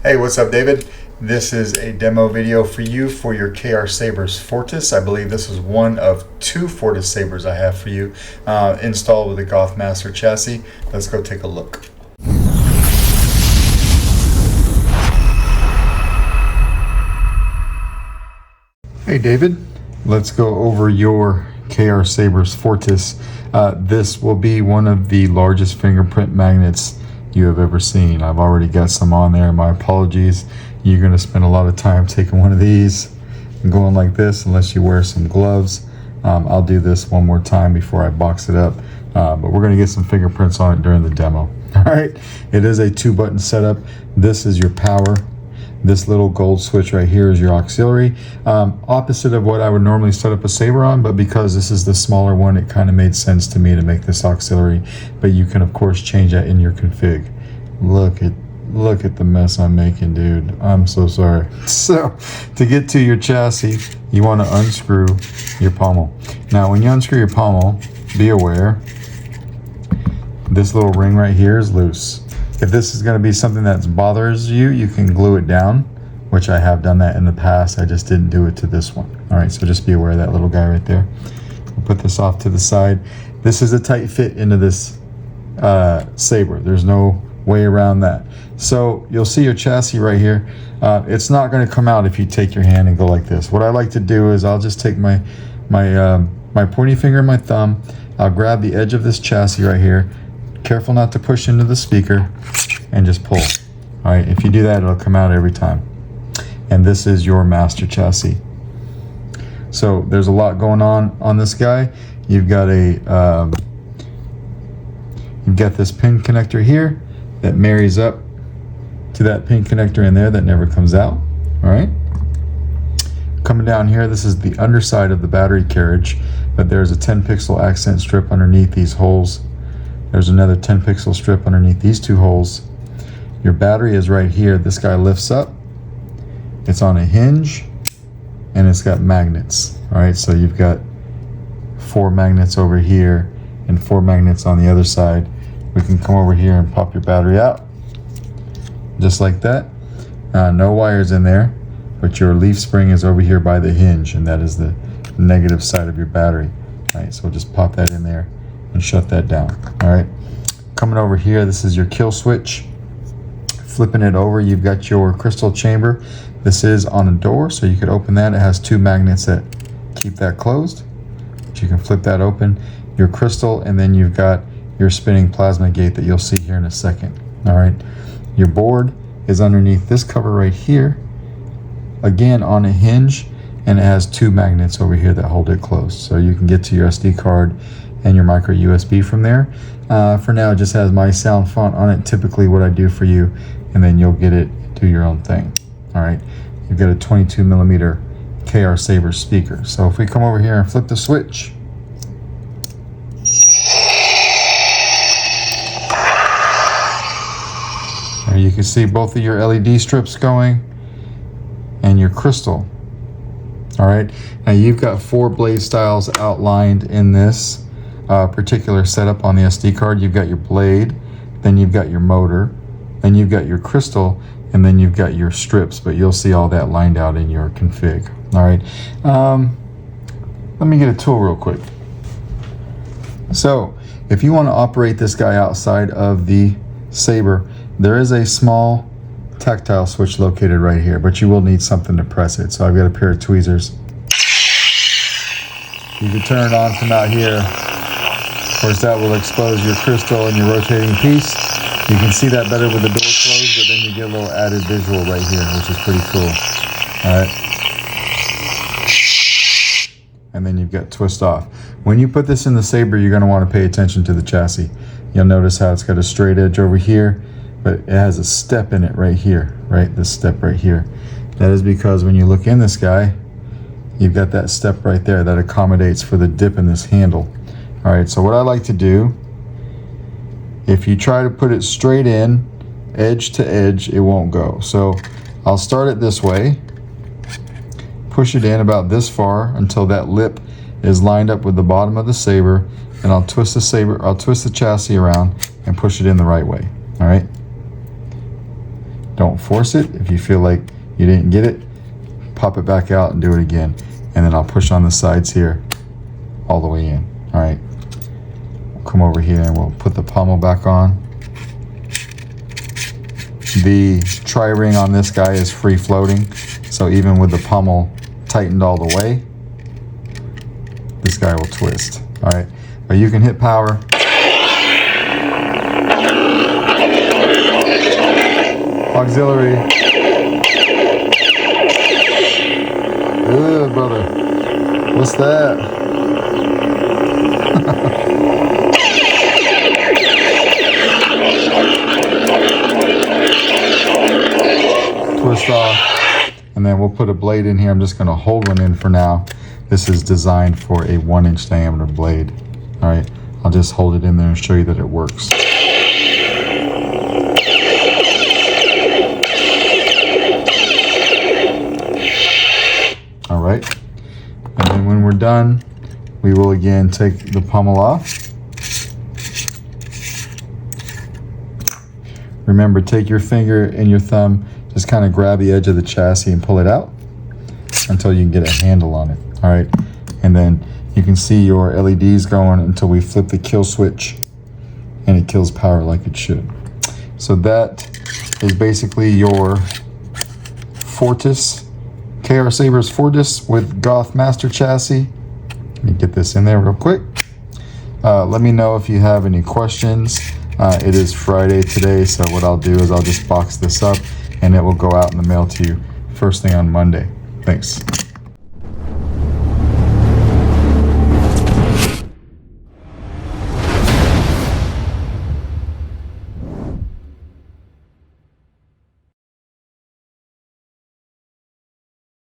Hey, what's up, David? This is a demo video for you for your KR Sabers Fortis. I believe this is one of two Fortis Sabers I have for you installed with the Goth Master chassis. Let's go take a look. Hey, David. Let's go over your KR Sabers Fortis. This will be one of the largest fingerprint magnets you have ever seen. I've already got some on there. My apologies. You're going to spend a lot of time taking one of these and going like this unless you wear some gloves. I'll do this one more time before I box it up, but we're going to get some fingerprints on it during the demo. All right, it is a 2-button setup. This is your power. This little gold switch right here is your auxiliary. Opposite of what I would normally set up a Saber on, but because this is the smaller one, it kind of made sense to me to make this auxiliary. But you can of course change that in your config. Look at the mess I'm making, dude. I'm so sorry. So to get to your chassis, you want to unscrew your pommel. Now when you unscrew your pommel, be aware this little ring right here is loose. If this is going to be something that bothers you, you can glue it down, which I have done that in the past. I just didn't do it to this one. All right, so just be aware of that little guy right there. We'll put this off to the side. This is a tight fit into this Saber. There's no way around that. So you'll see your chassis right here. It's not going to come out if you take your hand and go like this. What I like to do is I'll just take my pointy finger and my thumb. I'll grab the edge of this chassis right here. Careful not to push into the speaker and just pull. All right, if you do that, it'll come out every time. And this is your master chassis. So there's a lot going on this guy. You've got this pin connector here that marries up to that pin connector in there that never comes out. All right. Coming down here, this is the underside of the battery carriage, but there's a 10-pixel accent strip underneath these holes. There's another 10-pixel strip underneath these two holes. Your battery is right here. This guy lifts up. It's on a hinge, and it's got magnets. All right, so you've got 4 magnets over here and 4 magnets on the other side. We can come over here and pop your battery out, just like that. No wires in there, but your leaf spring is over here by the hinge, and that is the negative side of your battery. All right, so we'll just pop that in there and shut that down. All right, coming over here, this is your kill switch. Flipping it over, you've got your crystal chamber. This is on a door, so you could open that. It has 2 magnets that keep that closed, but you can flip that open. Your crystal, and then you've got your spinning plasma gate that you'll see here in a second. All right, your board is underneath this cover right here, again on a hinge, and it has 2 magnets over here that hold it closed, so you can get to your SD card and your micro USB from there. For now, it just has my sound font on it, typically what I do for you, and then you'll get it, do your own thing. All right, you've got a 22mm KR Saber speaker. So if we come over here and flip the switch, there you can see both of your LED strips going and your crystal. All right, now you've got 4 blade styles outlined in this particular setup on the SD card. You've got your blade, then you've got your motor, then you've got your crystal, and then you've got your strips, but you'll see all that lined out in your config. All right, let me get a tool real quick. So if you want to operate this guy outside of the Saber, there is a small tactile switch located right here, but you will need something to press it. So I've got a pair of tweezers. You can turn it on from out here. Of course, that will expose your crystal and your rotating piece. You can see that better with the door closed, but then you get a little added visual right here, which is pretty cool. All right. And then you've got twist off. When you put this in the Saber, you're going to want to pay attention to the chassis. You'll notice how it's got a straight edge over here, but it has a step in it right here, right? This step right here. That is because when you look in this guy, you've got that step right there that accommodates for the dip in this handle. All right, so what I like to do, if you try to put it straight in, edge to edge, it won't go. So I'll start it this way, push it in about this far until that lip is lined up with the bottom of the Saber, and I'll twist the chassis around and push it in the right way. All right. Don't force it. If you feel like you didn't get it, pop it back out and do it again. And then I'll push on the sides here all the way in. All right. We'll come over here and we'll put the pommel back on. The tri-ring on this guy is free floating. So even with the pommel tightened all the way, this guy will twist. All right. But you can hit power. Auxiliary. Good, brother. What's that? Twist off. And then we'll put a blade in here. I'm just going to hold one in for now. This is designed for a 1-inch diameter blade. All right. I'll just hold it in there and show you that it works. All right, and then when we're done, we will again take the pommel off. Remember, take your finger and your thumb, just kind of grab the edge of the chassis and pull it out until you can get a handle on it. All right, and then you can see your LEDs going until we flip the kill switch and it kills power like it should. So that is basically your Fortis, KR Sabers Fortis with Goth Master Chassis. Let me get this in there real quick. Let me know if you have any questions. It is Friday today, so what I'll do is I'll just box this up and it will go out in the mail to you first thing on Monday. Thanks.